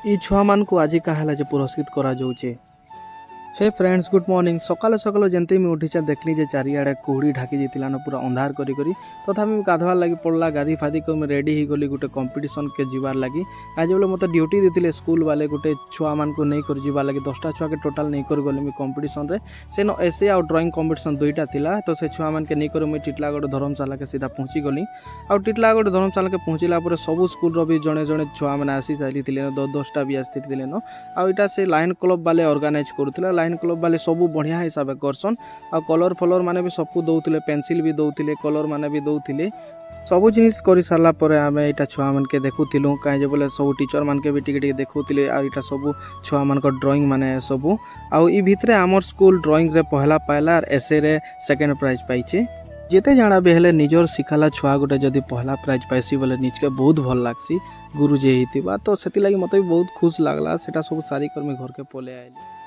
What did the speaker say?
ଇ ଛୁଆମାନଙ୍କୁ ଆଜି କାହା ହେଲା ଯେ ପୁରସ୍କୃତ କରାଯାଉଛେ। हे फ्रेंड्स गुड मॉर्निंग सकाल सकाल जमती मुझे उठी देखली जे चारिआडे कुहड़ी ढाकी जाइला न पूरा अंधार करी तथापि गाधवार लगी पड़ला गाधी फादी को रेडी हो गली गोटे कंपटीशन के जीवार लगी आज बोले मत ड्यूटी देते स्कूल वाले गोटे छुआ मान को नहीं कर जीवार लगी 10टा छुआ के टोटाल नहीं कर गली मुझे कंपटीशन रे से न एसे आ ड्राइंग कंपटीशन दुईटा थिला तो से छुआ मान के नहीं कर मुझे टिटलागढ़ धर्मशाला के सीधा पहुँची गली आ टिटलागढ़ धर्मशाला के पहुँचला सब स्कूल रो भी जड़े जड़े छुआ मैंने आसी सारी 10टा भी आसी न आईटा से लाइन क्लब वाले ऑर्गेनाइज करूला लाइन क्लब वाले सब बढ़िया हिसाब से करसन आ कलर फलर माने भी सबको दौले पेंसिल भी दौले कलर माने भी दौले सब जिनिस कर सारा पर आम यहाँ छुआ मान के देखुलू कहीं बोले सब टीचर मान के भी टिके देखुले आईटा सब छुआ मान ड्राइंग माने सब आई भितर आमर स्कूल ड्राइंग रे पहला पाइला और एसे रे सेकेंड प्राइज पाइचे जिते जाना भी हेले निजर शिखाला छुआ गोटे जदि पहला प्राइज पाइसी बोले निजके बहुत भल लगसी गुरुजी होता तो से लगी मत भी बहुत खुश लगला सेटा सब सारी कर घर के पले आइली।